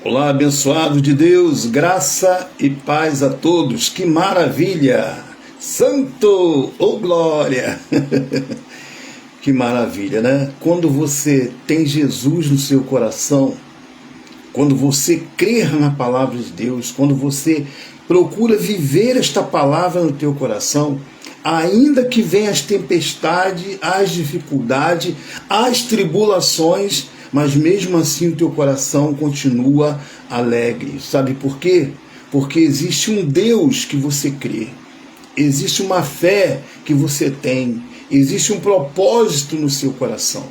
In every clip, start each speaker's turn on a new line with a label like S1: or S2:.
S1: Olá, abençoado de Deus, graça e paz a todos. Que maravilha! Santo, oh glória! Que maravilha, né? Quando você tem Jesus no seu coração, quando você crer na palavra de Deus, quando você procura viver esta palavra no teu coração, ainda que venham as tempestades, as dificuldades, as tribulações, mas mesmo assim o teu coração continua alegre. Sabe por quê? Porque existe um Deus que você crê, existe uma fé que você tem, existe um propósito no seu coração.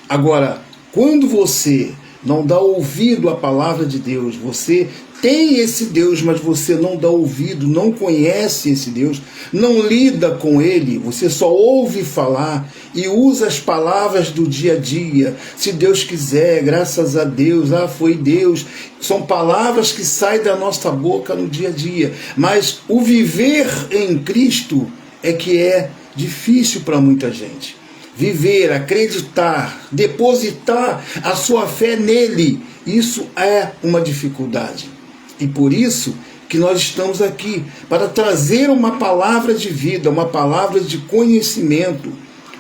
S1: Agora, quando você não dá ouvido à palavra de Deus, você tem esse Deus, mas você não dá ouvido, não conhece esse Deus, não lida com ele, você só ouve falar e usa as palavras do dia a dia. Se Deus quiser, graças a Deus, foi Deus. São palavras que saem da nossa boca no dia a dia. Mas o viver em Cristo é que é difícil para muita gente. Viver, acreditar, depositar a sua fé nele, isso é uma dificuldade. E por isso que nós estamos aqui, para trazer uma palavra de vida, uma palavra de conhecimento,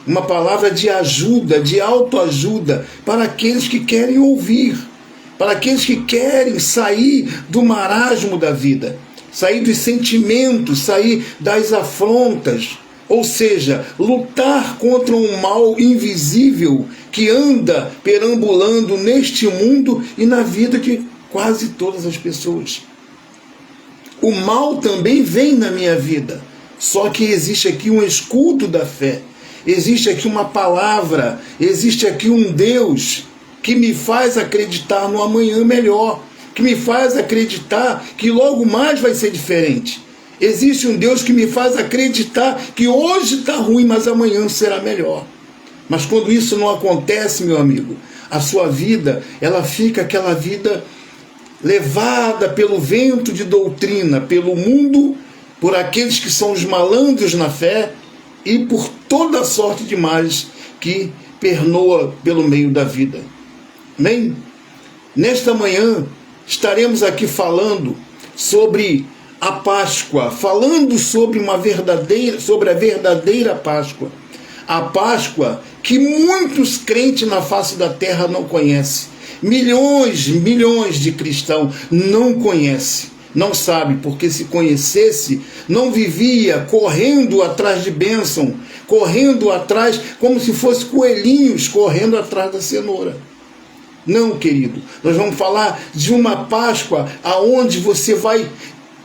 S1: uma palavra de ajuda, de autoajuda, para aqueles que querem ouvir, para aqueles que querem sair do marasmo da vida, sair dos sentimentos, sair das afrontas, ou seja, lutar contra um mal invisível que anda perambulando neste mundo e na vida de quase todas as pessoas. O mal também vem na minha vida, só que existe aqui um escudo da fé, existe aqui uma palavra, existe aqui um Deus que me faz acreditar no amanhã melhor, que me faz acreditar que logo mais vai ser diferente. Existe um Deus que me faz acreditar que hoje está ruim, mas amanhã será melhor. Mas quando isso não acontece, meu amigo, a sua vida, ela fica aquela vida levada pelo vento de doutrina, pelo mundo, por aqueles que são os malandros na fé e por toda sorte de males que pernoa pelo meio da vida. Amém? Nesta manhã estaremos aqui falando sobre a Páscoa, falando sobre a verdadeira Páscoa. A Páscoa que muitos crentes na face da terra não conhecem. Milhões de cristãos não conhecem, não sabem, porque se conhecesse, não vivia correndo atrás de bênção, correndo atrás, como se fosse coelhinhos correndo atrás da cenoura. Não, querido, nós vamos falar de uma Páscoa aonde você vai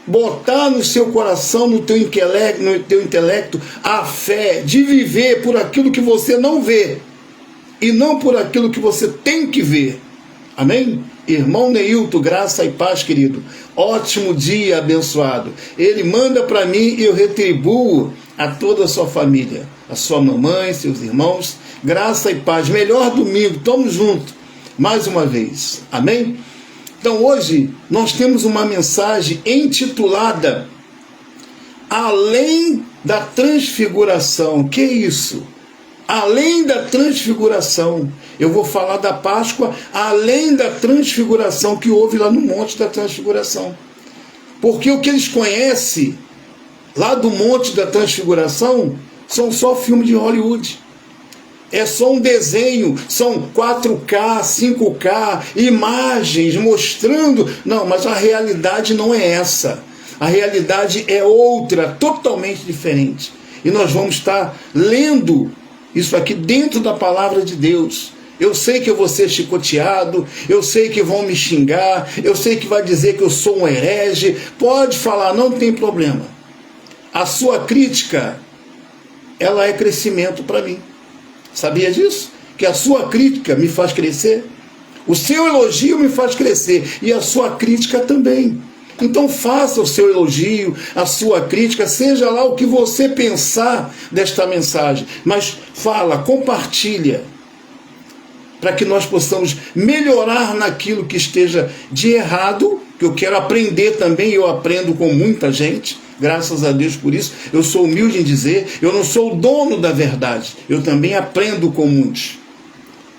S1: botar no seu coração, no teu intelecto, a fé de viver por aquilo que você não vê e não por aquilo que você tem que ver. Amém? Irmão Neilton, graça e paz, querido. Ótimo dia abençoado. Ele manda para mim e eu retribuo a toda a sua família, a sua mamãe, seus irmãos. Graça e paz. Melhor domingo, tamo junto. Mais uma vez. Amém? Então hoje nós temos uma mensagem intitulada Além da Transfiguração. Que é isso? Além da transfiguração. Eu vou falar da Páscoa além da transfiguração que houve lá no Monte da Transfiguração. Porque o que eles conhecem lá do Monte da Transfiguração são só filmes de Hollywood. É só um desenho, são 4K, 5K, imagens mostrando. Não, mas a realidade não é essa. A realidade é outra, totalmente diferente. E nós vamos estar lendo isso aqui dentro da palavra de Deus. Eu sei que eu vou ser chicoteado, eu sei que vão me xingar, eu sei que vai dizer que eu sou um herege. Pode falar, não tem problema. A sua crítica, ela é crescimento para mim. Sabia disso? Que a sua crítica me faz crescer. O seu elogio me faz crescer. E a sua crítica também. Então faça o seu elogio, a sua crítica, seja lá o que você pensar desta mensagem. Mas fala, compartilha, para que nós possamos melhorar naquilo que esteja de errado, que eu quero aprender também, eu aprendo com muita gente, graças a Deus por isso. Eu sou humilde em dizer, eu não sou o dono da verdade, eu também aprendo com muitos.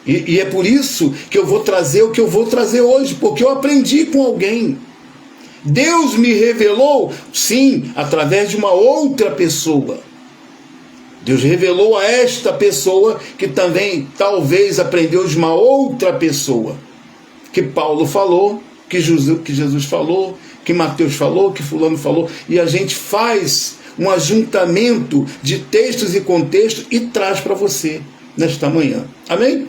S1: E é por isso que eu vou trazer o que eu vou trazer hoje, porque eu aprendi com alguém. Deus me revelou, sim, através de uma outra pessoa. Deus revelou a esta pessoa que também talvez aprendeu de uma outra pessoa. Que Paulo falou, que Jesus falou, que Mateus falou, que fulano falou. E a gente faz um ajuntamento de textos e contextos e traz para você nesta manhã. Amém?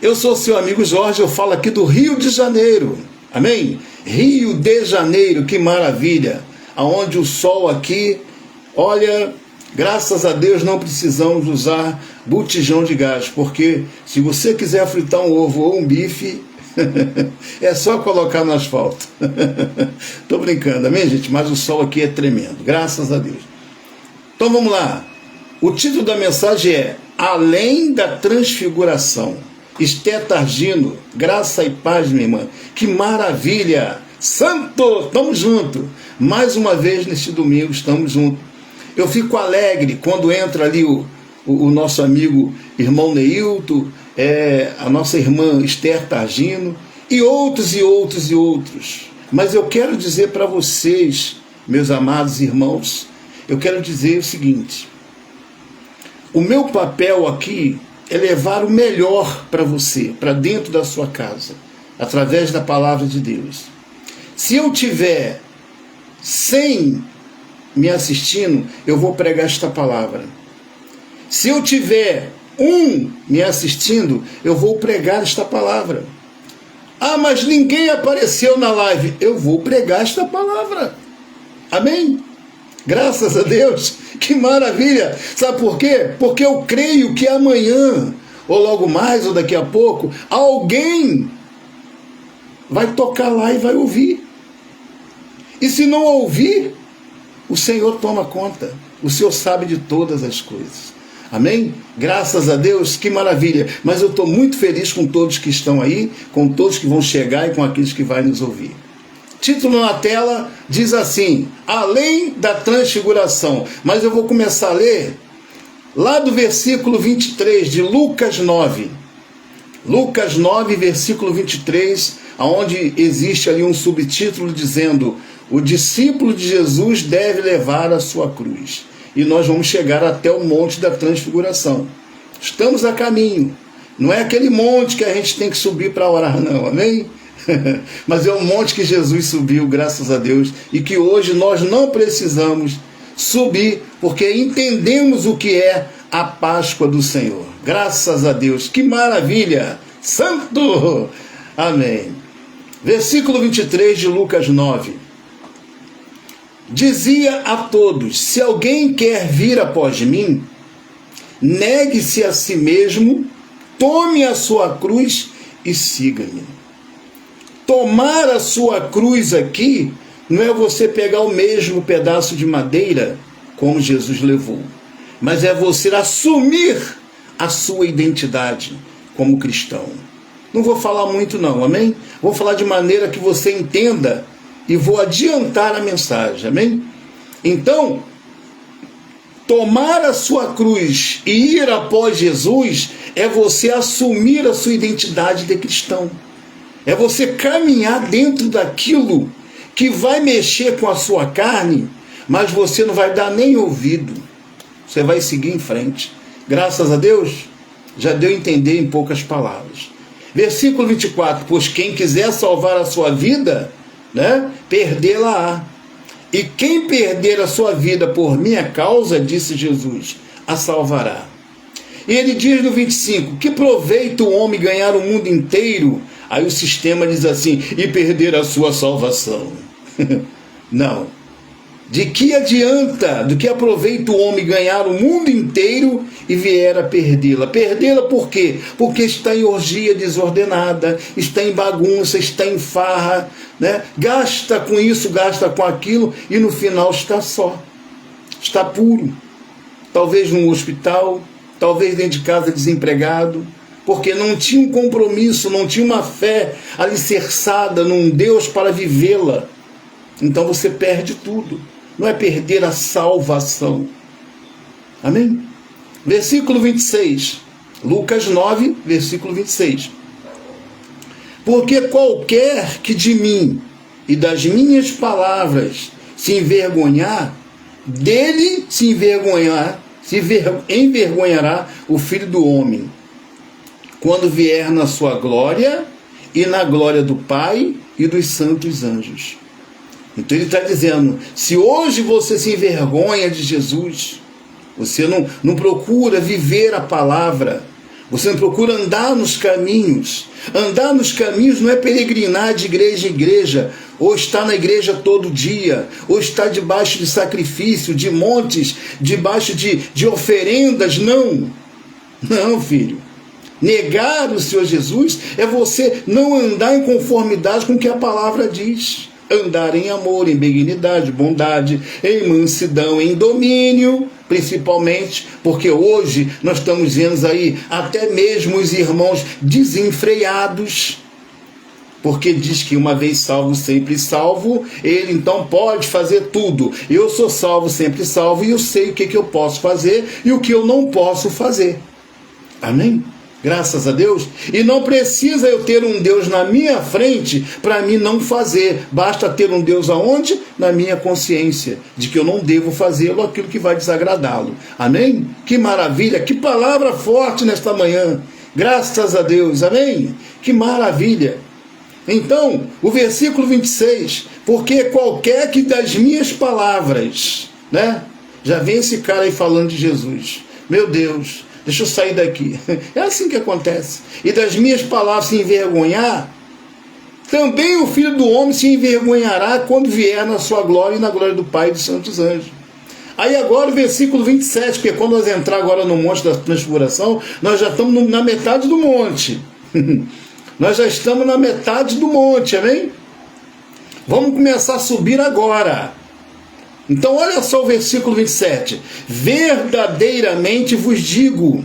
S1: Eu sou seu amigo Jorge, eu falo aqui do Rio de Janeiro. Amém? Rio de Janeiro, que maravilha. Aonde o sol aqui, olha, graças a Deus não precisamos usar botijão de gás, porque se você quiser fritar um ovo ou um bife, é só colocar no asfalto. Tô brincando, amém, gente? Mas o sol aqui é tremendo, graças a Deus. Então vamos lá. O título da mensagem é Além da Transfiguração. Esté Targino, graça e paz, minha irmã. Que maravilha! Santo, estamos juntos. Mais uma vez neste domingo, estamos juntos. Eu fico alegre quando entra ali o nosso amigo irmão Neilton, a nossa irmã Esther Targino, e outros, e outros, e outros. Mas eu quero dizer para vocês, meus amados irmãos, eu quero dizer o seguinte: o meu papel aqui é levar o melhor para você, para dentro da sua casa, através da palavra de Deus. Se eu tiver 100 me assistindo, eu vou pregar esta palavra. Se eu tiver 1 me assistindo, eu vou pregar esta palavra. Ah, mas ninguém apareceu na live. Eu vou pregar esta palavra. Amém? Graças a Deus, que maravilha! Sabe por quê? Porque eu creio que amanhã, ou logo mais, ou daqui a pouco, alguém vai tocar lá e vai ouvir. E se não ouvir, o Senhor toma conta. O Senhor sabe de todas as coisas. Amém? Graças a Deus, que maravilha! Mas eu estou muito feliz com todos que estão aí, com todos que vão chegar e com aqueles que vão nos ouvir. Título na tela diz assim, Além da Transfiguração. Mas eu vou começar a ler lá do versículo 23 de Lucas 9. Lucas 9, versículo 23, onde existe ali um subtítulo dizendo: o discípulo de Jesus deve levar a sua cruz. E nós vamos chegar até o Monte da Transfiguração. Estamos a caminho. Não é aquele monte que a gente tem que subir para orar, não. Amém? Mas é um monte que Jesus subiu, graças a Deus, e que hoje nós não precisamos subir, porque entendemos o que é a Páscoa do Senhor. Graças a Deus, que maravilha! Santo! Amém. Versículo 23 de Lucas 9. Dizia a todos: se alguém quer vir após mim, negue-se a si mesmo, tome a sua cruz e siga-me. Tomar a sua cruz aqui não é você pegar o mesmo pedaço de madeira como Jesus levou, mas é você assumir a sua identidade como cristão. Não vou falar muito não, amém? Vou falar de maneira que você entenda e vou adiantar a mensagem, amém? Então, tomar a sua cruz e ir após Jesus é você assumir a sua identidade de cristão. É você caminhar dentro daquilo que vai mexer com a sua carne, mas você não vai dar nem ouvido. Você vai seguir em frente. Graças a Deus, já deu a entender em poucas palavras. Versículo 24, pois quem quiser salvar a sua vida, perdê-la-á. E quem perder a sua vida por minha causa, disse Jesus, a salvará. E ele diz no 25, que proveita o homem ganhar o mundo inteiro? Aí o sistema diz assim, e perder a sua salvação. Não. De que adianta, do que aproveita o homem ganhar o mundo inteiro e vier a perdê-la? Perdê-la por quê? Porque está em orgia desordenada, está em bagunça, está em farra, gasta com isso, gasta com aquilo, e no final está só. Está puro. Talvez num hospital, talvez dentro de casa desempregado, porque não tinha um compromisso, não tinha uma fé alicerçada num Deus para vivê-la. Então você perde tudo. Não é perder a salvação. Amém? Versículo 26. Lucas 9, versículo 26. Porque qualquer que de mim e das minhas palavras se envergonhar, dele se envergonhará o Filho do Homem, quando vier na sua glória e na glória do Pai e dos santos anjos. Então ele está dizendo, se hoje você se envergonha de Jesus, você não procura viver a palavra, você não procura andar nos caminhos. Andar nos caminhos não é peregrinar de igreja em igreja, ou estar na igreja todo dia, ou estar debaixo de sacrifício, de montes, debaixo de oferendas. Não, filho. Negar o Senhor Jesus é você não andar em conformidade com o que a palavra diz. Andar em amor, em benignidade, bondade, em mansidão, em domínio, principalmente, porque hoje nós estamos vendo aí até mesmo os irmãos desenfreados, porque diz que uma vez salvo, sempre salvo, ele então pode fazer tudo. Eu sou salvo, sempre salvo, e eu sei o que eu posso fazer e o que eu não posso fazer. Amém? Graças a Deus. E não precisa eu ter um Deus na minha frente para mim não fazer. Basta ter um Deus aonde? Na minha consciência, de que eu não devo fazê-lo aquilo que vai desagradá-lo. Amém? Que maravilha, que palavra forte nesta manhã. Graças a Deus. Amém? Que maravilha. Então, o versículo 26, porque qualquer que das minhas palavras, né? Já vem esse cara aí falando de Jesus. Meu Deus, deixa eu sair daqui. É assim que acontece. E das minhas palavras se envergonhar, também o Filho do Homem se envergonhará quando vier na sua glória e na glória do Pai e dos santos anjos. Aí agora o versículo 27, porque quando nós entrar agora no monte da transfiguração, nós já estamos na metade do monte. Nós já estamos na metade do monte, amém? Vamos começar a subir agora. Então olha só o versículo 27. Verdadeiramente vos digo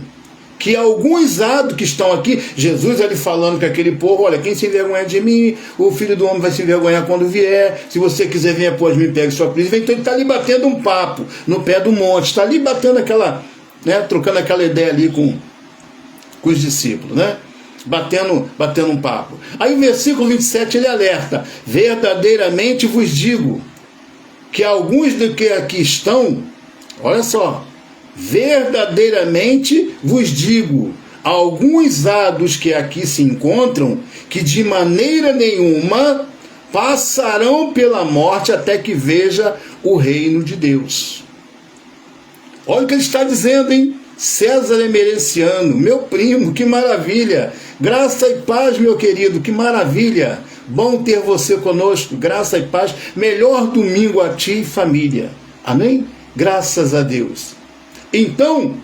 S1: que alguns há que estão aqui, Jesus ali falando com aquele povo, olha, quem se envergonhar de mim, o Filho do Homem vai se envergonhar quando vier, se você quiser vir após mim, pegue sua cruz. Então ele está ali batendo um papo no pé do monte, está ali batendo aquela, né, trocando aquela ideia ali com os discípulos, né? Batendo um papo. Aí o versículo 27 ele alerta: verdadeiramente vos digo que alguns do que aqui estão, olha só, verdadeiramente vos digo, alguns há dos que aqui se encontram, que de maneira nenhuma passarão pela morte até que veja o reino de Deus. Olha o que ele está dizendo, hein? César Emerenciano, meu primo, que maravilha. Graça e paz, meu querido, que maravilha. Bom ter você conosco, graça e paz. Melhor domingo a ti e família. Amém? Graças a Deus. Então,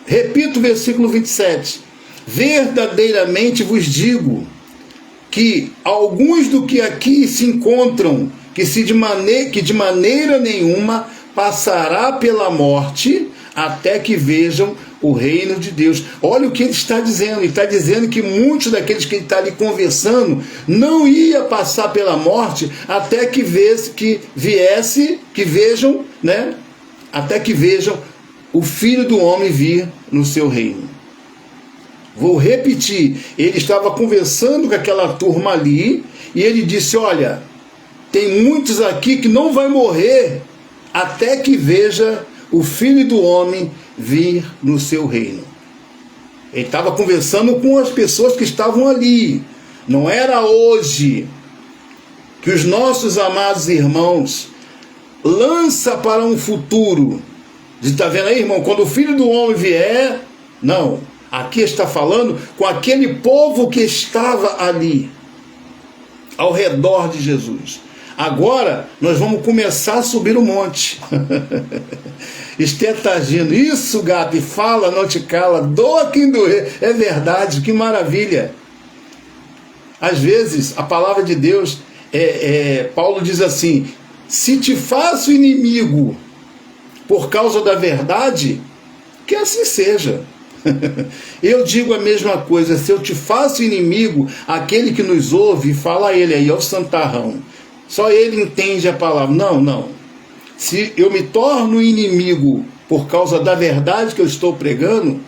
S1: repito o versículo 27. Verdadeiramente vos digo que alguns do que aqui se encontram, que de maneira nenhuma passará pela morte, até que vejam o reino de Deus. Olha o que ele está dizendo. Ele está dizendo que muitos daqueles que ele está ali conversando não ia passar pela morte até que vejam, né? Até que vejam o Filho do Homem vir no seu reino. Vou repetir. Ele estava conversando com aquela turma ali e ele disse: olha, tem muitos aqui que não vai morrer até que veja o Filho do Homem vir no seu reino. Ele estava conversando com as pessoas que estavam ali. Não era hoje que os nossos amados irmãos lançam para um futuro. Está vendo aí, irmão? Quando o Filho do Homem vier, não. Aqui está falando com aquele povo que estava ali, ao redor de Jesus. Agora nós vamos começar a subir o monte. Esther está agindo. Isso, gato, e fala, não te cala, doa quem doer. É verdade, que maravilha. Às vezes, a palavra de Deus, Paulo diz assim: se te faço inimigo por causa da verdade, que assim seja. Eu digo a mesma coisa: se eu te faço inimigo, aquele que nos ouve, fala a ele aí, ó, santarrão. Só ele entende a palavra. Não. Se eu me torno inimigo por causa da verdade que eu estou pregando,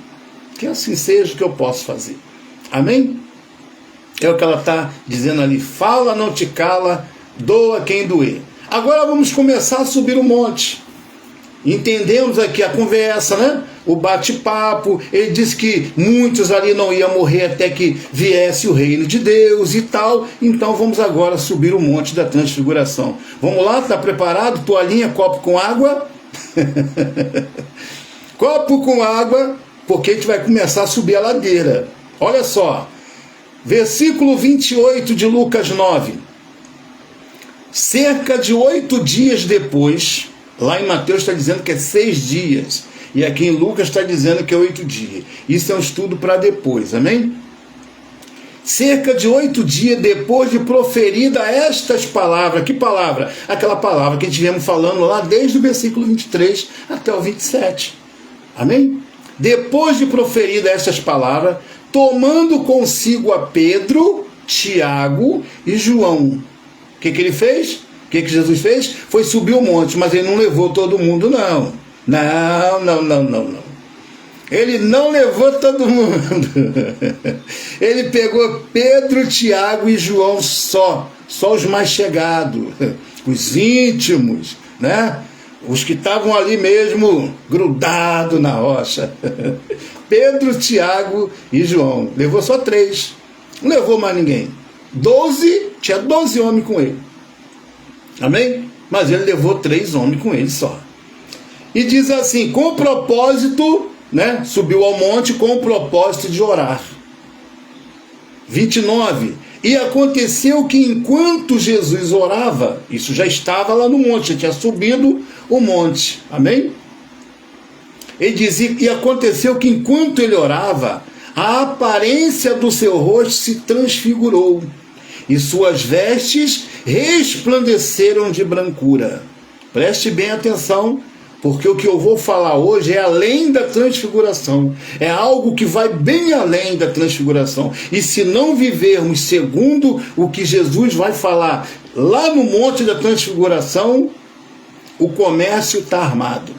S1: Que assim seja o que eu posso fazer. Amém? É o que ela está dizendo ali. Fala, não te cala, doa quem doer. Agora vamos começar a subir o monte. Entendemos aqui a conversa, né? O bate-papo. Ele disse que muitos ali não iam morrer até que viesse o reino de Deus e tal. Então vamos agora subir o monte da transfiguração. Vamos lá? Está preparado? Toalhinha, copo com água? Copo com água, porque a gente vai começar a subir a ladeira. Olha só. Versículo 28 de Lucas 9. Cerca de 8 dias depois... Lá em Mateus está dizendo que é 6 dias. E aqui em Lucas está dizendo que é 8 dias. Isso é um estudo para depois, amém? Cerca de 8 dias depois de proferida estas palavras. Que palavra? Aquela palavra que a gente viemos falando lá desde o versículo 23 até o 27. Amém? Depois de proferida estas palavras, tomando consigo a Pedro, Tiago e João. O que ele fez? O que Jesus fez? Foi subir o monte, mas ele não levou todo mundo, não. Não. Ele não levou todo mundo. Ele pegou Pedro, Tiago e João só os mais chegados, os íntimos, né? Os que estavam ali mesmo grudados na rocha. Pedro, Tiago e João. Levou só 3. Não levou mais ninguém. 12, tinha 12 homens com ele. Amém? Mas ele levou 3 homens com ele só. E diz assim, com o propósito, né? Subiu ao monte com o propósito de orar. 29. E aconteceu que enquanto Jesus orava, isso já estava lá no monte, já tinha subido o monte. Amém? Ele dizia, e aconteceu que enquanto ele orava, a aparência do seu rosto se transfigurou. E suas vestes resplandeceram de brancura. Preste bem atenção, porque o que eu vou falar hoje é além da transfiguração. É algo que vai bem além da transfiguração. E se não vivermos segundo o que Jesus vai falar lá no Monte da Transfiguração, o comércio está armado.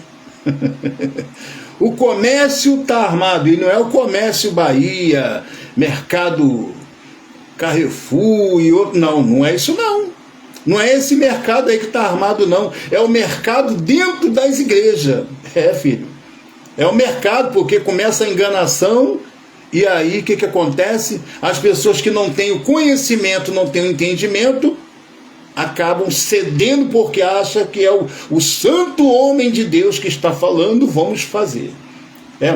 S1: O comércio está armado. E não é o comércio Bahia, Mercado Carrefour e outro, não é isso não. Não é esse mercado aí que está armado não, é o mercado dentro das igrejas. Filho, é o mercado, porque começa a enganação e aí o que acontece? As pessoas que não têm o conhecimento, não têm o entendimento, acabam cedendo porque acham que é o santo homem de Deus que está falando, vamos fazer.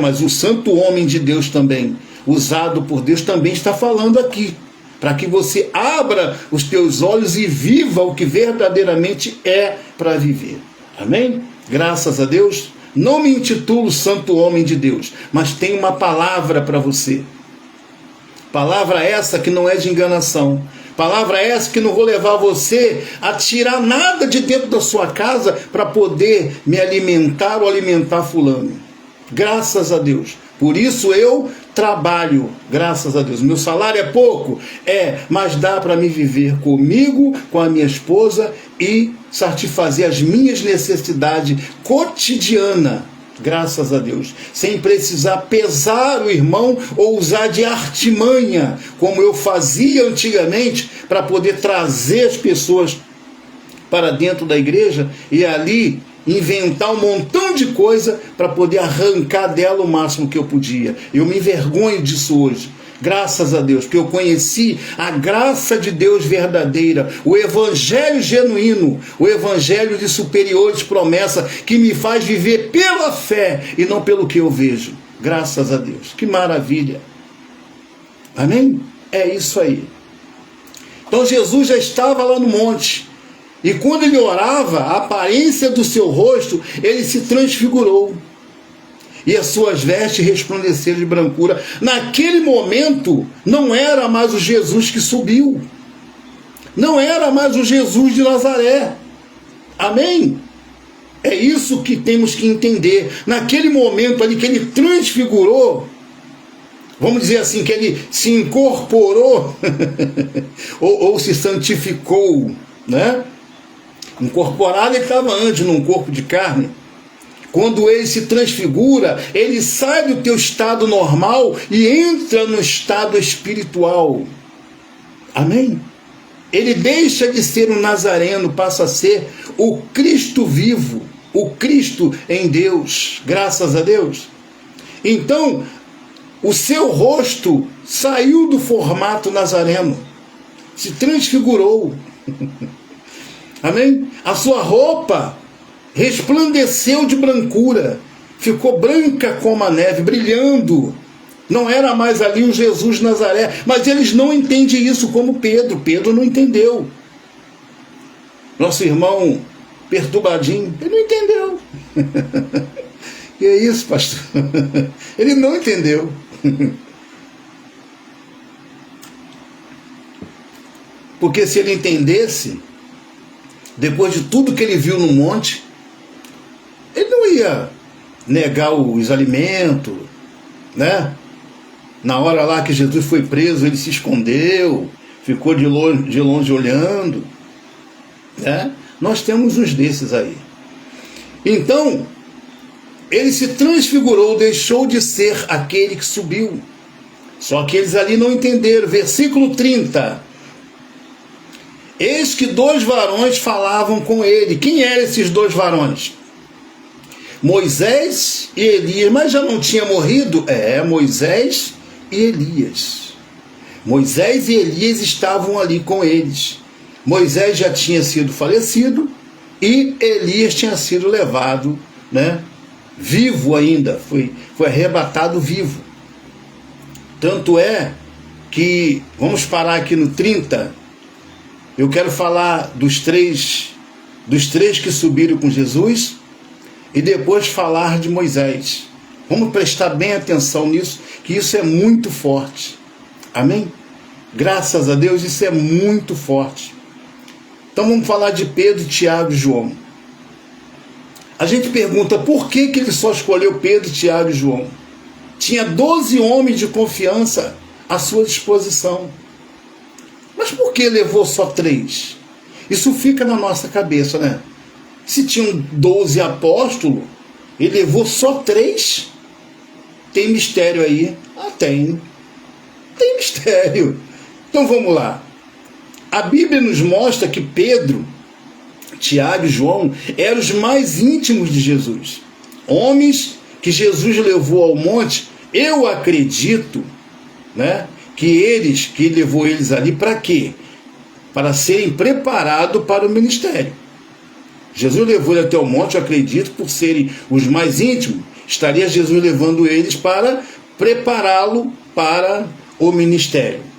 S1: Mas o santo homem de Deus também, usado por Deus, também está falando aqui, para que você abra os teus olhos e viva o que verdadeiramente é para viver. Amém? Graças a Deus. Não me intitulo santo homem de Deus, mas tenho uma palavra para você. Palavra essa que não é de enganação. Palavra essa que não vou levar você a tirar nada de dentro da sua casa para poder me alimentar ou alimentar fulano. Graças a Deus. Por isso eu trabalho, graças a Deus. Meu salário é pouco, mas dá para me viver comigo, com a minha esposa e satisfazer as minhas necessidades cotidianas, graças a Deus, sem precisar pesar o irmão ou usar de artimanha, como eu fazia antigamente, para poder trazer as pessoas para dentro da igreja e ali inventar um montão de coisa para poder arrancar dela o máximo que eu podia. Eu me envergonho disso hoje, graças a Deus, porque eu conheci a graça de Deus verdadeira, o evangelho genuíno, o evangelho de superiores promessa, que me faz viver pela fé e não pelo que eu vejo. Graças a Deus, que maravilha. Amém? É isso aí. Então Jesus já estava lá no monte. E quando ele orava, a aparência do seu rosto, ele se transfigurou. E as suas vestes resplandeceram de brancura. Naquele momento, não era mais o Jesus que subiu. Não era mais o Jesus de Nazaré. Amém? É isso que temos que entender. Naquele momento ali que ele transfigurou, vamos dizer assim, que ele se incorporou, ou se santificou, né? Incorporado ele estava antes num corpo de carne. Quando ele se transfigura, ele sai do teu estado normal e entra no estado espiritual. Amém? Ele deixa de ser um nazareno, passa a ser o Cristo vivo, o Cristo em Deus, graças a Deus. Então, o seu rosto saiu do formato nazareno, se transfigurou. Amém? A sua roupa resplandeceu de brancura, ficou branca como a neve, brilhando. Não era mais ali o Jesus de Nazaré, mas eles não entendem isso como Pedro. Pedro não entendeu. Nosso irmão perturbadinho, ele não entendeu. Que é isso, pastor? Ele não entendeu. Porque se ele entendesse, depois de tudo que ele viu no monte, ele não ia negar os alimentos, né? Na hora lá que Jesus foi preso, ele se escondeu, ficou de longe olhando, né? Nós temos uns desses aí. Então, ele se transfigurou, deixou de ser aquele que subiu. Só que eles ali não entenderam. Versículo 30. Eis que 2 varões falavam com ele. Quem eram esses 2 varões? Moisés e Elias. Mas já não tinha morrido? Moisés e Elias. Moisés e Elias estavam ali com eles. Moisés já tinha sido falecido e Elias tinha sido levado, né, vivo ainda, foi arrebatado vivo. Tanto é que, vamos parar aqui no 30, eu quero falar dos três que subiram com Jesus e depois falar de Moisés. Vamos prestar bem atenção nisso, que isso é muito forte. Amém? Graças a Deus, isso é muito forte. Então vamos falar de Pedro, Tiago e João. A gente pergunta por que ele só escolheu Pedro, Tiago e João. Tinha 12 homens de confiança à sua disposição. Mas por que levou só 3? Isso fica na nossa cabeça, né? Se tinham 12 apóstolos, ele levou só 3? Tem mistério aí? Tem mistério. Então vamos lá. A Bíblia nos mostra que Pedro, Tiago e João eram os mais íntimos de Jesus. Homens que Jesus levou ao monte. Eu acredito, né, que levou eles ali para quê? Para serem preparados para o ministério. Jesus levou ele até o monte, eu acredito, por serem os mais íntimos. Estaria Jesus levando eles para prepará-lo para o ministério.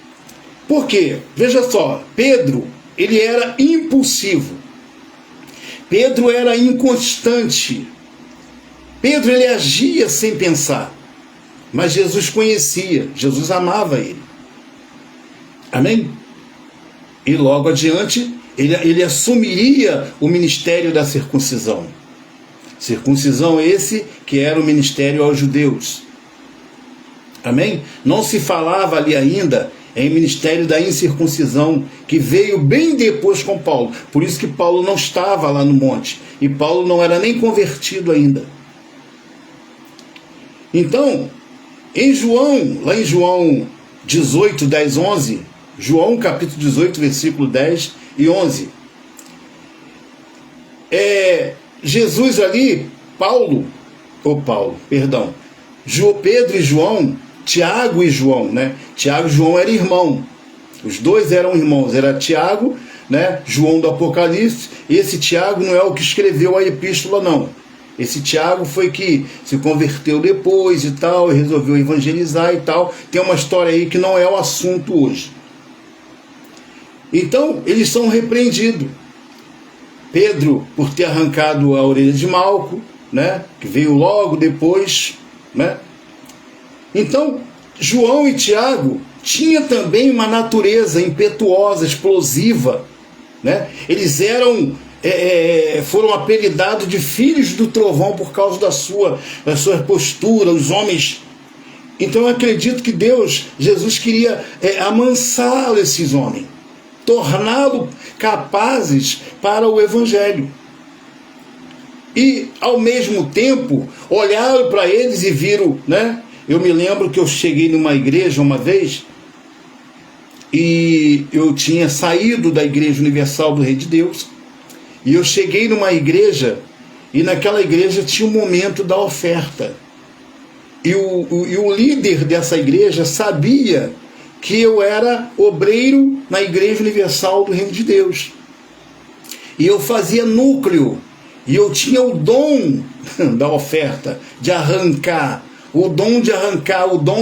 S1: Por quê? Veja só, Pedro, ele era impulsivo. Pedro era inconstante. Pedro, ele agia sem pensar. Mas Jesus conhecia, Jesus amava ele. Amém? E logo adiante, ele assumiria o ministério da circuncisão. Circuncisão esse que era o ministério aos judeus. Amém? Não se falava ali ainda em ministério da incircuncisão, que veio bem depois com Paulo. Por isso que Paulo não estava lá no monte. E Paulo não era nem convertido ainda. Então, lá em João 18, 10, 11, João capítulo 18, versículo 10 e 11, Jesus ali, Pedro e João, Tiago e João, né? Tiago e João eram irmãos. Os dois eram irmãos. Era Tiago, né? João do Apocalipse. Esse Tiago não é o que escreveu a epístola, não. Esse Tiago foi que se converteu depois e tal, e resolveu evangelizar e tal. Tem uma história aí que não é o assunto hoje. Então, eles são repreendidos. Pedro, por ter arrancado a orelha de Malco, né? Que veio logo depois, né? Então, João e Tiago tinham também uma natureza impetuosa, explosiva, né? Eles foram apelidados de filhos do trovão por causa da sua postura, os homens. Então eu acredito que Jesus queria amansar esses homens, torná-los capazes para o evangelho. e ao mesmo tempo olharam para eles e viram, né? Eu me lembro que eu cheguei numa igreja uma vez e eu tinha saído da Igreja Universal do Rei de Deus e eu cheguei numa igreja e naquela igreja tinha um momento da oferta e o líder dessa igreja sabia que eu era obreiro na Igreja Universal do Reino de Deus e eu fazia núcleo e eu tinha o dom da oferta, de arrancar, o dom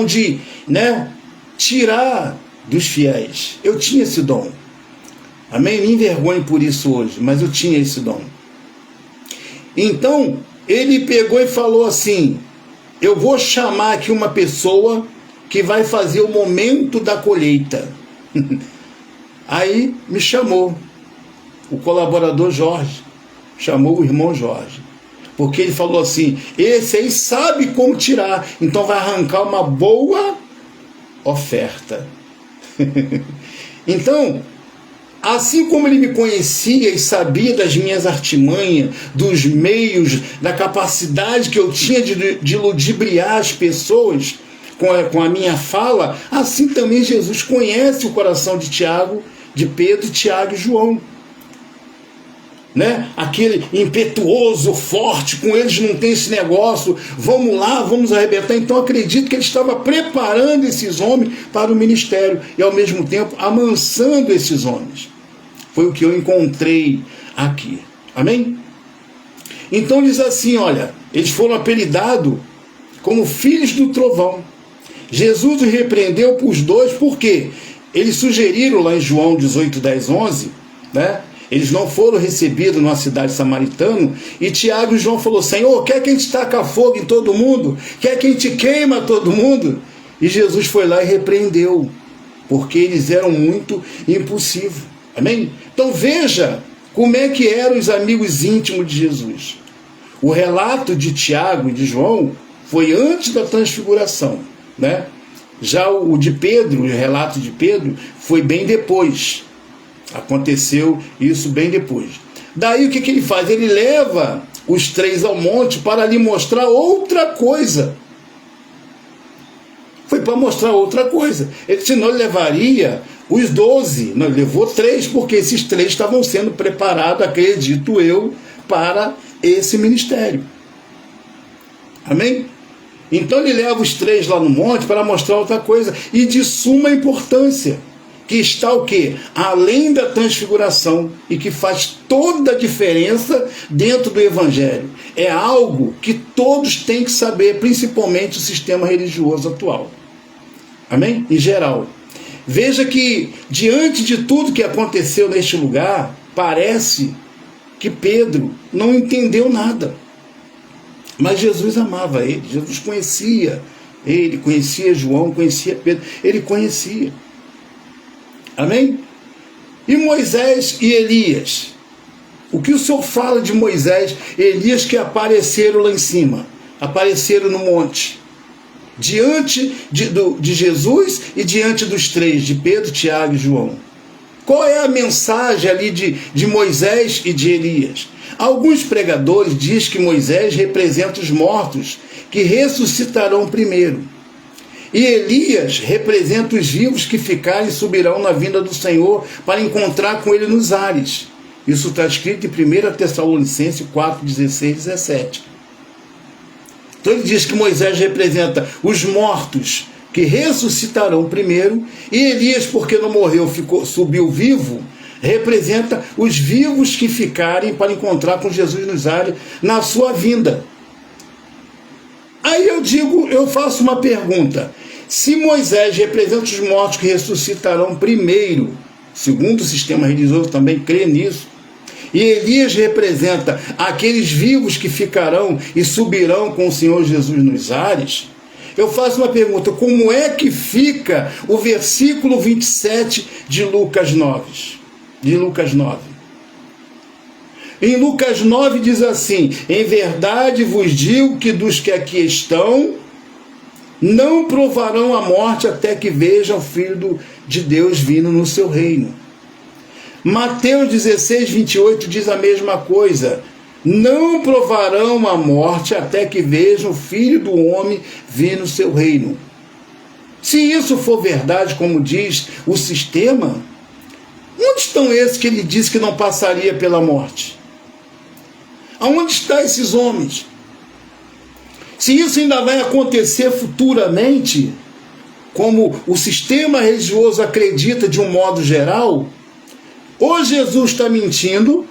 S1: de, né, tirar dos fiéis. Eu tinha esse dom. Amém? Me envergonho por isso hoje, mas eu tinha esse dom. Então, ele pegou e falou assim, eu vou chamar aqui uma pessoa que vai fazer o momento da colheita. Aí me chamou o colaborador Jorge, chamou o irmão Jorge, porque ele falou assim, esse aí sabe como tirar, então vai arrancar uma boa oferta. Então, assim como ele me conhecia e sabia das minhas artimanhas, dos meios, da capacidade que eu tinha de ludibriar as pessoas com a minha fala, assim também Jesus conhece o coração de Tiago, de Pedro, Tiago e João. Né? Aquele impetuoso, forte, com eles não tem esse negócio, vamos lá, vamos arrebentar. Então acredito que ele estava preparando esses homens para o ministério e ao mesmo tempo amansando esses homens. Foi o que eu encontrei aqui. Amém? Então diz assim, olha, eles foram apelidados como filhos do trovão. Jesus os repreendeu para os dois, porque eles sugeriram lá em João 18, 10, 11, né? Eles não foram recebidos numa cidade samaritana, e Tiago e João falou, Senhor, quer que a gente taca fogo em todo mundo? Quer que a gente queima todo mundo? E Jesus foi lá e repreendeu, porque eles eram muito impulsivos. Amém? Então veja como é que eram os amigos íntimos de Jesus. O relato de Tiago e de João foi antes da transfiguração, né? Já o de Pedro, o relato de Pedro, foi bem depois. Aconteceu isso bem depois. Daí o que ele faz? Ele leva os três ao monte para lhe mostrar outra coisa. Foi para mostrar outra coisa. Senão ele levaria os 12. Não, ele levou 3, porque esses 3 estavam sendo preparados, acredito eu, para esse ministério. Amém? Então ele leva os 3 lá no monte para mostrar outra coisa, e de suma importância, que está o quê? Além da transfiguração, e que faz toda a diferença dentro do Evangelho. É algo que todos têm que saber, principalmente o sistema religioso atual. Amém? Em geral. Veja que, diante de tudo que aconteceu neste lugar, parece que Pedro não entendeu nada. Mas Jesus amava ele, Jesus conhecia ele, conhecia João, conhecia Pedro, ele conhecia. Amém? E Moisés e Elias? O que o Senhor fala de Moisés e Elias que apareceram lá em cima? Apareceram no monte. Diante de Jesus e diante dos 3, de Pedro, Tiago e João. Qual é a mensagem ali de Moisés e de Elias? Alguns pregadores dizem que Moisés representa os mortos que ressuscitarão primeiro. E Elias representa os vivos que ficarem e subirão na vinda do Senhor para encontrar com ele nos ares. Isso está escrito em 1 Tessalonicenses 4, 16 e 17. Então ele diz que Moisés representa os mortos que ressuscitarão primeiro, e Elias, porque não morreu, subiu vivo, representa os vivos que ficarem para encontrar com Jesus nos ares na sua vinda. Aí eu faço uma pergunta. Se Moisés representa os mortos que ressuscitarão primeiro, segundo o sistema religioso também crê nisso, e Elias representa aqueles vivos que ficarão e subirão com o Senhor Jesus nos ares, eu faço uma pergunta, como é que fica o versículo 27 de Lucas 9? Em Lucas 9 diz assim, em verdade vos digo que dos que aqui estão, não provarão a morte até que vejam o Filho de Deus vindo no seu reino. Mateus 16, 28 diz a mesma coisa. não provarão a morte até que vejam o Filho do Homem vir no seu reino. Se isso for verdade, como diz o sistema, onde estão esses que ele disse que não passaria pela morte? Aonde estão esses homens? Se isso ainda vai acontecer futuramente, como o sistema religioso acredita de um modo geral, ou Jesus está mentindo,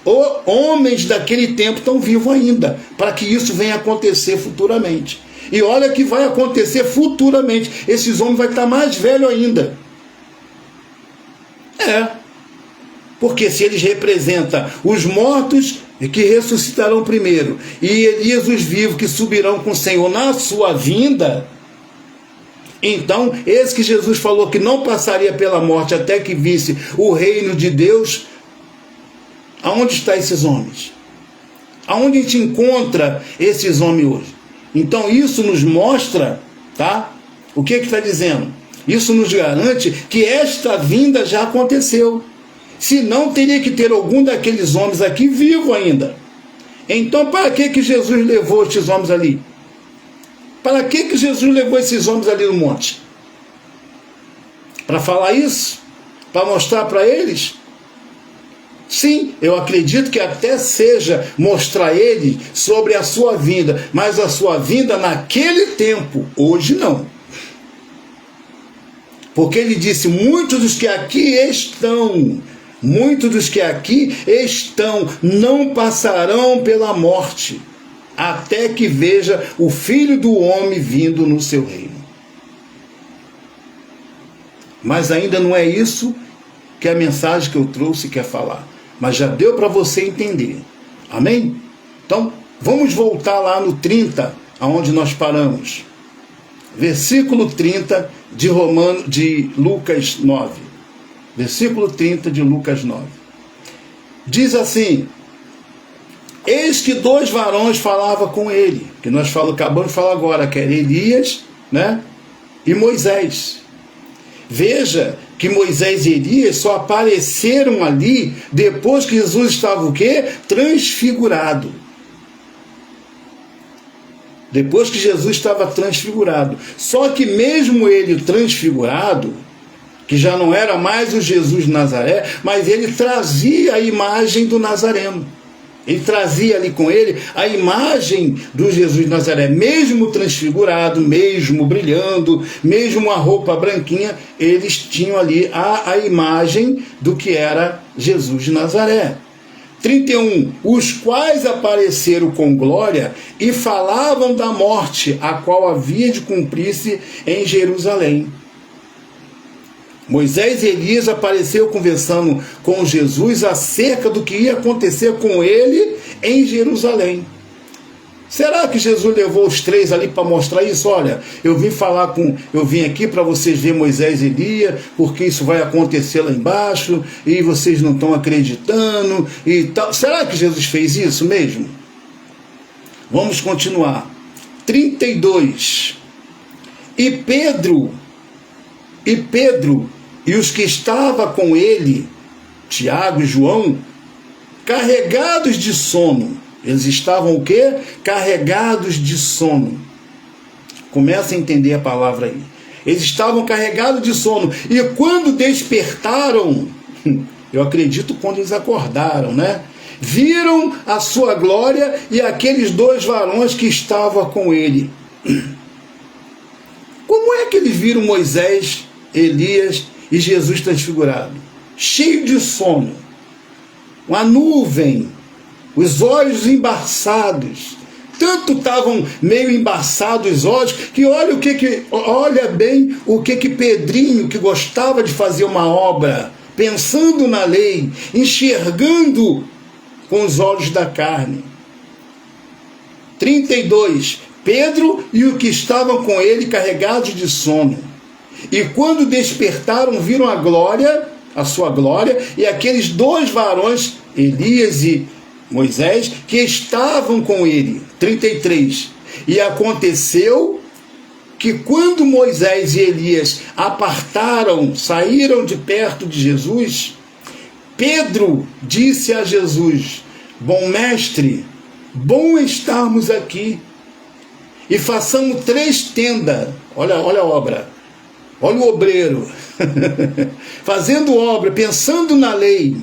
S1: ou homens daquele tempo estão vivos ainda, para que isso venha acontecer futuramente. E olha que vai acontecer futuramente. Esses homens vão estar mais velhos ainda. Porque se eles representam os mortos que ressuscitarão primeiro, e Elias os vivos que subirão com o Senhor na sua vinda, então esse que Jesus falou que não passaria pela morte até que visse o reino de Deus, aonde estão esses homens? Aonde a gente encontra esses homens hoje? Então isso nos mostra, tá? O que está dizendo? Isso nos garante que esta vinda já aconteceu. Senão teria que ter algum daqueles homens aqui vivo ainda. Então para que Jesus levou esses homens ali? Para que Jesus levou esses homens ali no monte? Para falar isso? Para mostrar para eles? Sim, eu acredito que até seja mostrar eles sobre a sua vinda, mas a sua vinda naquele tempo, hoje não. Porque ele disse, muitos dos que aqui estão não passarão pela morte, até que veja o Filho do Homem vindo no seu reino. Mas ainda não é isso que a mensagem que eu trouxe quer falar. Mas já deu para você entender. Amém? Então, vamos voltar lá no 30, aonde nós paramos. Versículo 30 de Lucas 9. Versículo 30 de Lucas 9. Diz assim: eis que 2 varões falavam com ele, que nós acabamos de falar agora, que era Elias, né, e Moisés. Veja que Moisés e Elias só apareceram ali depois que Jesus estava o quê? Transfigurado. Depois que Jesus estava transfigurado. Só que mesmo ele transfigurado, que já não era mais o Jesus de Nazaré, mas ele trazia a imagem do Nazareno. Ele trazia ali com ele a imagem do Jesus de Nazaré, mesmo transfigurado, mesmo brilhando, mesmo a roupa branquinha, eles tinham ali a imagem do que era Jesus de Nazaré. 31, os quais apareceram com glória e falavam da morte, a qual havia de cumprir-se em Jerusalém. Moisés e Elias apareceram conversando com Jesus acerca do que ia acontecer com ele em Jerusalém. Será que Jesus levou os 3 ali para mostrar isso? Olha, eu vim aqui para vocês verem Moisés e Elias, porque isso vai acontecer lá embaixo, e vocês não estão acreditando, e tal. Será que Jesus fez isso mesmo? Vamos continuar. 32. E Pedro e os que estavam com ele, Tiago e João, carregados de sono. Eles estavam o quê? Carregados de sono. Começa a entender a palavra aí. Eles estavam carregados de sono. E quando despertaram, eu acredito quando eles acordaram, né? Viram a sua glória e aqueles 2 varões que estavam com ele. Como é que eles viram Moisés, Elias e Jesus transfigurado? Cheio de sono. Uma nuvem. Os olhos embaçados. Tanto estavam meio embaçados os olhos, que olha bem o que Pedrinho, que gostava de fazer uma obra, pensando na lei, enxergando com os olhos da carne. 32. Pedro e os que estavam com ele carregados de sono. E quando despertaram, viram a sua glória, e aqueles 2 varões, Elias e Moisés, que estavam com ele. 33. E aconteceu que quando Moisés e Elias saíram de perto de Jesus, Pedro disse a Jesus: bom mestre, bom estarmos aqui, e façamos 3 tendas. Olha a obra, olha o obreiro, fazendo obra, pensando na lei,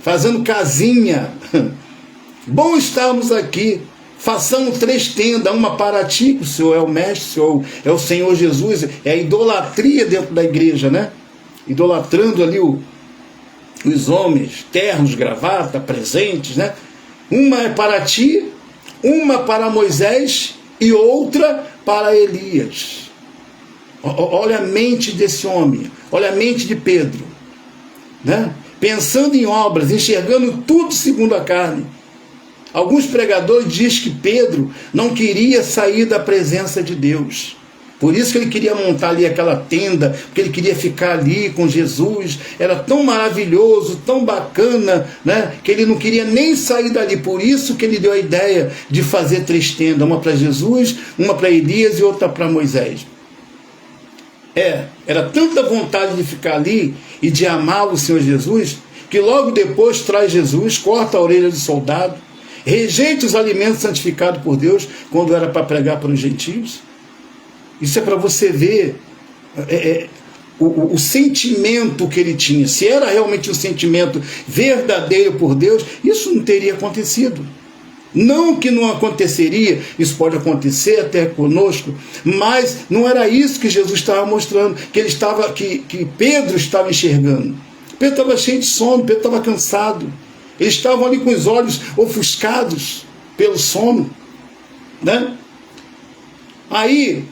S1: fazendo casinha. Bom estarmos aqui, façamos 3 tendas, uma para ti, que o Senhor é o mestre, o Senhor é o Senhor Jesus, é a idolatria dentro da igreja, né? Idolatrando ali os homens, ternos, gravata, presentes, né? Uma é para ti, uma para Moisés e outra para Elias. Olha a mente desse homem, olha a mente de Pedro, né? Pensando em obras, enxergando tudo segundo a carne. Alguns pregadores dizem que Pedro não queria sair da presença de Deus. Por isso que ele queria montar ali aquela tenda, porque ele queria ficar ali com Jesus. Era tão maravilhoso, tão bacana, né, que ele não queria nem sair dali. Por isso que ele deu a ideia de fazer 3 tendas, uma para Jesus, uma para Elias e outra para Moisés. Era tanta vontade de ficar ali e de amá-lo, o Senhor Jesus, que logo depois traz Jesus, corta a orelha do soldado, rejeita os alimentos santificados por Deus, quando era para pregar para os gentios. Isso é para você ver o sentimento que ele tinha. Se era realmente um sentimento verdadeiro por Deus, isso não teria acontecido. Não que não aconteceria, isso pode acontecer até conosco, mas não era isso que Jesus estava mostrando, que Pedro estava enxergando. Pedro estava cheio de sono, Pedro estava cansado. Eles estavam ali com os olhos ofuscados pelo sono, né? Aí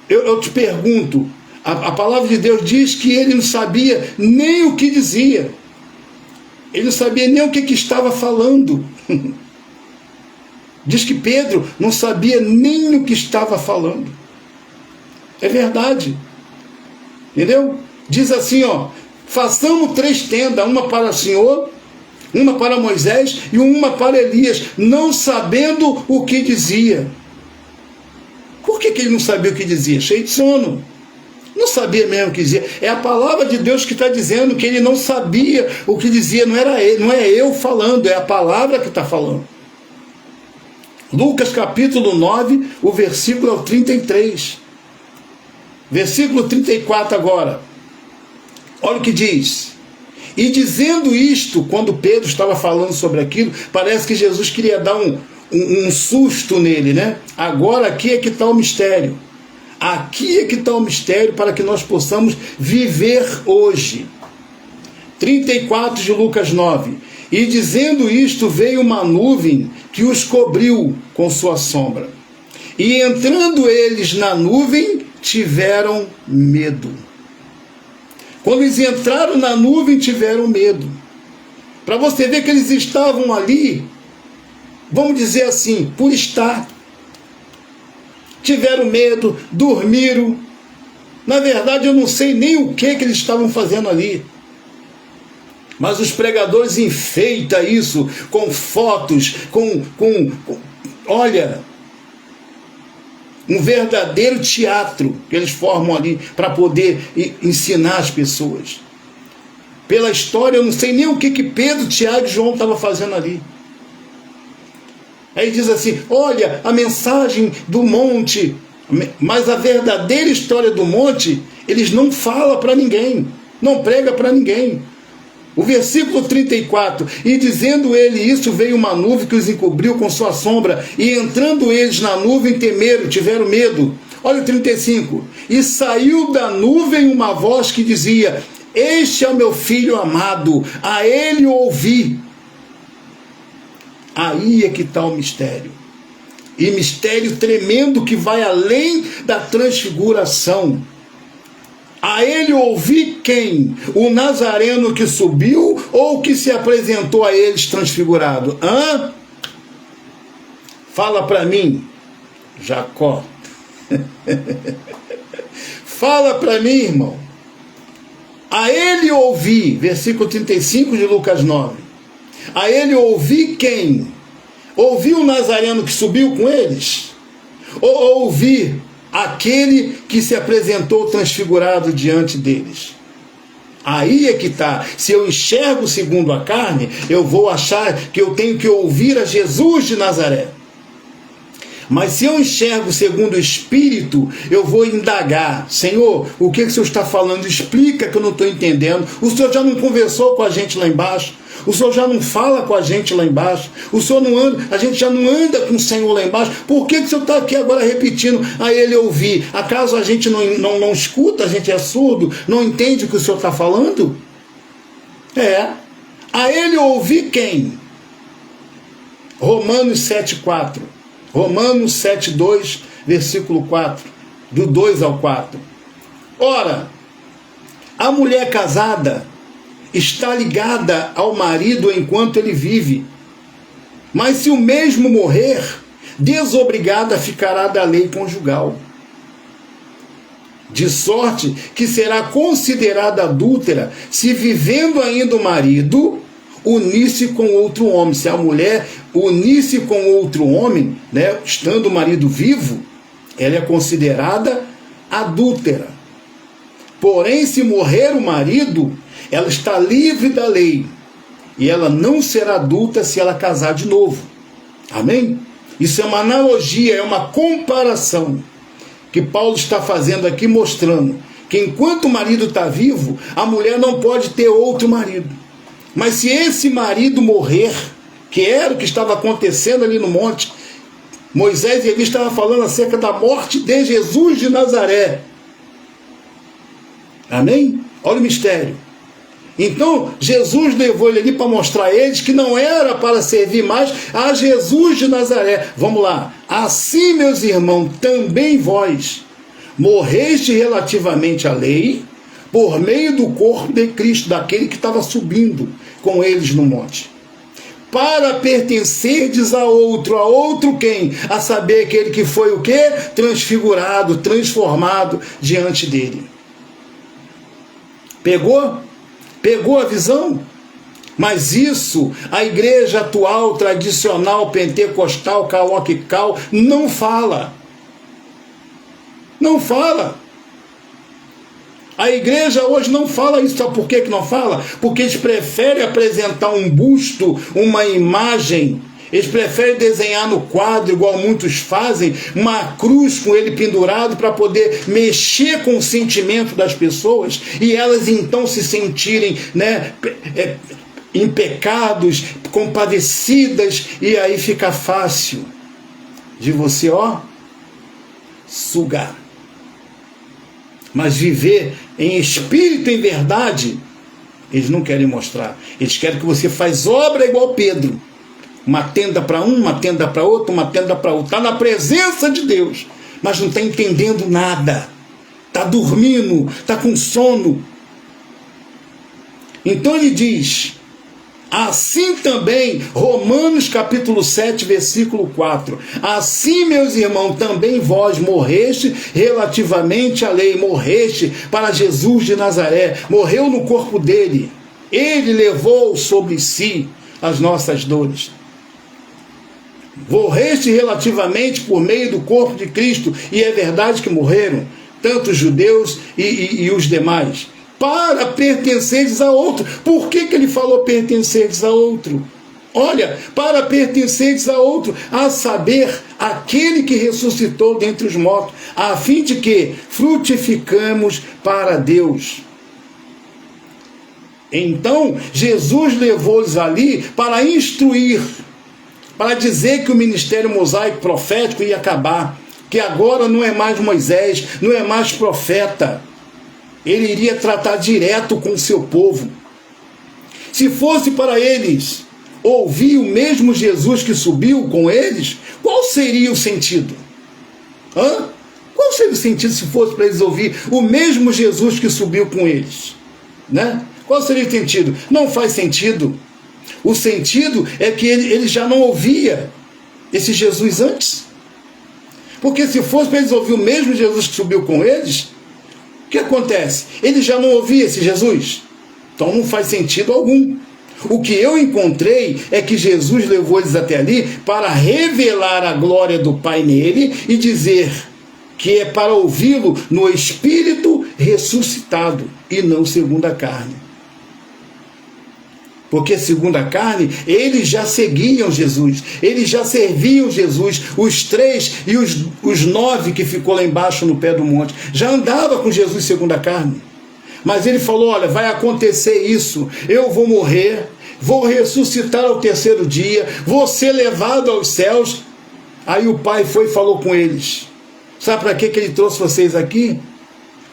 S1: eu te pergunto, a palavra de Deus diz que ele não sabia nem o que dizia. Ele não sabia nem o que estava falando. Diz que Pedro não sabia nem o que estava falando. É verdade. Entendeu? Diz assim, façamos 3 tendas, uma para o Senhor, uma para Moisés e uma para Elias, não sabendo o que dizia. Por que ele não sabia o que dizia? Cheio de sono. Não sabia mesmo o que dizia. É a palavra de Deus que está dizendo que ele não sabia o que dizia. Não era ele, não é eu falando, é a palavra que está falando. Lucas capítulo 9, o versículo é o 33. Versículo 34 agora. Olha o que diz. E dizendo isto, quando Pedro estava falando sobre aquilo, parece que Jesus queria dar um susto nele, né? Agora aqui é que está o mistério. Aqui é que está o mistério para que nós possamos viver hoje. 34 de Lucas 9. E dizendo isto, veio uma nuvem que os cobriu com sua sombra. E entrando eles na nuvem, tiveram medo. Quando eles entraram na nuvem, tiveram medo. Para você ver que eles estavam ali, vamos dizer assim, por estar. Tiveram medo, dormiram. Na verdade, eu não sei nem o que eles estavam fazendo ali. Mas os pregadores enfeitam isso com fotos, olha, um verdadeiro teatro que eles formam ali para poder ensinar as pessoas. Pela história, eu não sei nem o que Pedro, Tiago e João estavam fazendo ali. Aí diz assim, olha, a mensagem do monte, mas a verdadeira história do monte, eles não falam para ninguém, não prega para ninguém. O versículo 34, e dizendo ele isso, veio uma nuvem que os encobriu com sua sombra, e entrando eles na nuvem, temeram, tiveram medo. Olha o 35, e saiu da nuvem uma voz que dizia, este é o meu filho amado, a ele ouvi. Aí é que está o mistério. E mistério tremendo que vai além da transfiguração. A ele ouvi quem? O Nazareno que subiu ou que se apresentou a eles transfigurado? Fala para mim, Jacó. Fala para mim, irmão. A ele ouvi, versículo 35 de Lucas 9. A ele ouvi quem? Ouvi o Nazareno que subiu com eles? Ou ouvi aquele que se apresentou transfigurado diante deles? Aí é que está. Se eu enxergo segundo a carne, eu vou achar que eu tenho que ouvir a Jesus de Nazaré. Mas se eu enxergo segundo o Espírito, eu vou indagar. Senhor, o que o Senhor está falando? Explica, que eu não estou entendendo. O Senhor já não conversou com a gente lá embaixo? O Senhor já não fala com a gente lá embaixo? O Senhor não anda, a gente já não anda com o Senhor lá embaixo? Por que o Senhor está aqui agora repetindo a Ele ouvir? Acaso a gente não escuta, a gente é surdo, não entende o que o Senhor está falando? A Ele ouvir quem? Romanos 7,4. Romanos 7,2, versículo 4, do 2 ao 4. Ora, a mulher casada está ligada ao marido enquanto ele vive, mas se o mesmo morrer, desobrigada ficará da lei conjugal, de sorte que será considerada adúltera se, vivendo ainda o marido, unir-se com outro homem. Se a mulher unir-se com outro homem, né, estando o marido vivo, ela é considerada adúltera. Porém, se morrer o marido, ela está livre da lei, e ela não será adulta se ela casar de novo. Amém? Isso é uma analogia, é uma comparação que Paulo está fazendo aqui, mostrando que enquanto o marido está vivo, a mulher não pode ter outro marido. Mas se esse marido morrer, que era o que estava acontecendo ali no monte, Moisés e Eli estavam falando acerca da morte de Jesus de Nazaré. Amém? Olha o mistério. Então, Jesus levou ele ali para mostrar a eles que não era para servir mais a Jesus de Nazaré. Vamos lá. Assim, meus irmãos, também vós morreste relativamente à lei, por meio do corpo de Cristo, daquele que estava subindo com eles no monte, para pertencerdes a outro quem? A saber, aquele que foi o quê? Transfigurado, transformado diante dele. Pegou? Pegou a visão? Mas isso, a igreja atual, tradicional, pentecostal, caloquical, não fala. Não fala. A igreja hoje não fala isso. Sabe por que não fala? Porque eles preferem apresentar um busto, uma imagem. Eles preferem desenhar no quadro, igual muitos fazem, uma cruz com ele pendurado para poder mexer com o sentimento das pessoas e elas então se sentirem, né, em pecados, compadecidas, e aí fica fácil de você, sugar. Mas viver em espírito e em verdade, eles não querem mostrar. Eles querem que você faz obra igual Pedro. Uma tenda para um, uma tenda para outro, uma tenda para outro. Está na presença de Deus, mas não está entendendo nada. Está dormindo, está com sono. Então ele diz, assim também, Romanos capítulo 7, versículo 4. Assim, meus irmãos, também vós morreste relativamente à lei. Morreste para Jesus de Nazaré. Morreu no corpo dele. Ele levou sobre si as nossas dores. Morreste relativamente por meio do corpo de Cristo. E é verdade que morreram, tanto os judeus e os demais, para pertenceres a outro. Por que ele falou pertenceres a outro? Olha, para pertenceres a outro, a saber, aquele que ressuscitou dentre os mortos, a fim de que frutificamos para Deus. Então, Jesus levou-os ali para instruir, para dizer que o ministério mosaico profético ia acabar, que agora não é mais Moisés, não é mais profeta. Ele iria tratar direto com o seu povo. Se fosse para eles ouvir o mesmo Jesus que subiu com eles, qual seria o sentido? Qual seria o sentido se fosse para eles ouvir o mesmo Jesus que subiu com eles? Né? Qual seria o sentido? Não faz sentido. O sentido é que ele já não ouvia esse Jesus antes. Porque se fosse para eles ouvir o mesmo Jesus que subiu com eles, o que acontece? Ele já não ouvia esse Jesus? Então não faz sentido algum. O que eu encontrei é que Jesus levou eles até ali para revelar a glória do Pai nele e dizer que é para ouvi-lo no Espírito ressuscitado e não segundo a carne. Porque segundo a carne, eles já seguiam Jesus, eles já serviam Jesus, os 3 e os 9 que ficou lá embaixo no pé do monte, já andava com Jesus segundo a carne. Mas ele falou, olha, vai acontecer isso, eu vou morrer, vou ressuscitar ao 3º dia, vou ser levado aos céus. Aí o Pai foi e falou com eles. Sabe para que ele trouxe vocês aqui?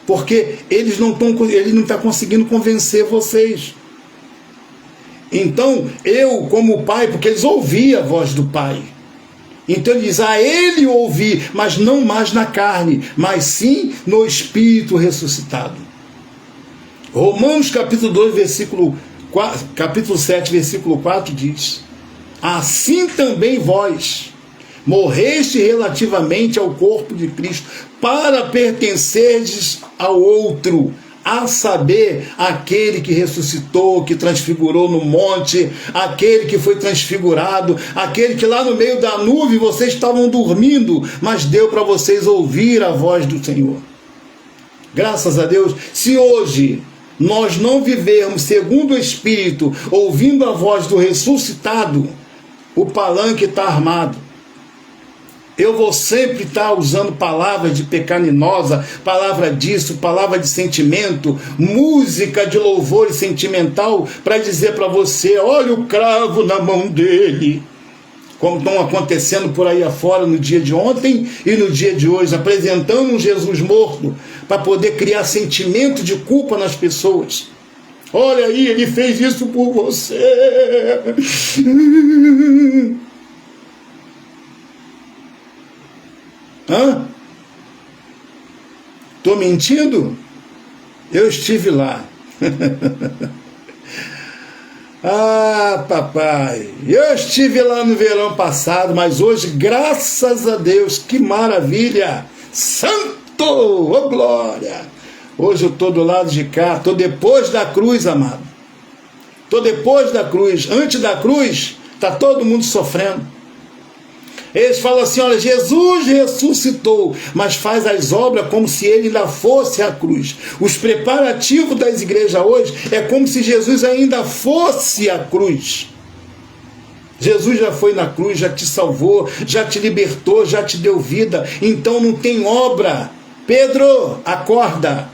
S1: Porque ele não está conseguindo convencer vocês. Então, eu como Pai, porque eles ouviam a voz do Pai. Então ele diz, a ele ouvi, mas não mais na carne, mas sim no Espírito ressuscitado. Romanos capítulo 2, capítulo 7, versículo 4 diz, assim também vós morreste relativamente ao corpo de Cristo, para pertencerdes ao outro, a saber, aquele que ressuscitou, que transfigurou no monte, aquele que foi transfigurado, aquele que lá no meio da nuvem vocês estavam dormindo, mas deu para vocês ouvir a voz do Senhor. Graças a Deus, se hoje nós não vivermos segundo o Espírito, ouvindo a voz do ressuscitado, o palanque está armado. Eu vou sempre estar usando palavras de pecaminosa, palavra disso, palavra de sentimento, música de louvor e sentimental, para dizer para você, olha o cravo na mão dele. Como estão acontecendo por aí afora no dia de ontem e no dia de hoje, apresentando um Jesus morto, para poder criar sentimento de culpa nas pessoas. Olha aí, ele fez isso por você. Hã? Estou mentindo? Eu estive lá. Ah, papai, eu estive lá no verão passado, mas hoje, graças a Deus, que maravilha! Santo, oh glória! Hoje eu estou do lado de cá, estou depois da cruz, amado. Estou depois da cruz. Antes da cruz, está todo mundo sofrendo. Eles falam assim, olha, Jesus ressuscitou, mas faz as obras como se ele ainda fosse a cruz. Os preparativos das igrejas hoje é como se Jesus ainda fosse a cruz. Jesus já foi na cruz, já te salvou, já te libertou, já te deu vida, então não tem obra. Pedro, acorda.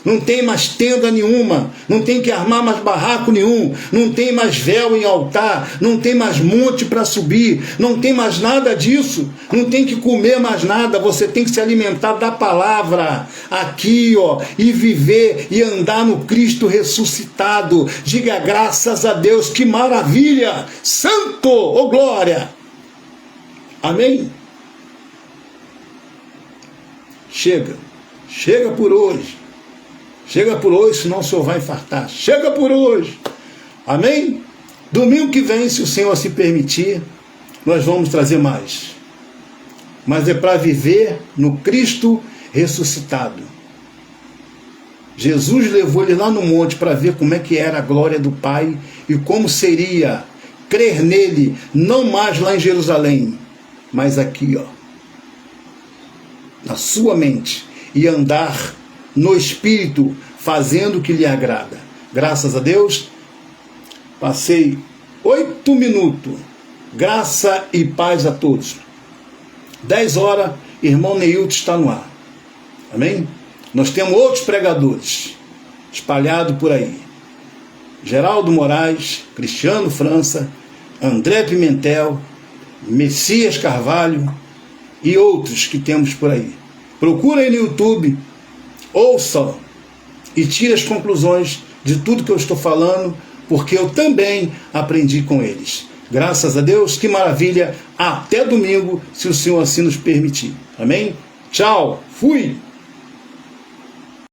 S1: Não tem mais tenda nenhuma, não tem que armar mais barraco nenhum, não tem mais véu em altar, não tem mais monte para subir, não tem mais nada disso, não tem que comer mais nada, você tem que se alimentar da palavra, aqui ó, e viver e andar no Cristo ressuscitado. Diga graças a Deus, que maravilha, santo, ô glória, amém? Chega por hoje. Chega por hoje, senão o Senhor vai infartar. Chega por hoje. Amém? Domingo que vem, se o Senhor assim permitir, nós vamos trazer mais. Mas é para viver no Cristo ressuscitado. Jesus levou ele lá no monte para ver como é que era a glória do Pai e como seria crer nele, não mais lá em Jerusalém, mas aqui, ó, na sua mente, e andar no Espírito, fazendo o que lhe agrada. Graças a Deus, passei 8 minutos. Graça e paz a todos. 10 horas, irmão Neilton está no ar. Amém? Nós temos outros pregadores espalhados por aí. Geraldo Moraes, Cristiano França, André Pimentel, Messias Carvalho e outros que temos por aí. Procura aí no YouTube, ouça e tire as conclusões de tudo que eu estou falando, porque eu também aprendi com eles. Graças a Deus, que maravilha. Até domingo, se o Senhor assim nos permitir. Amém? Tchau, fui!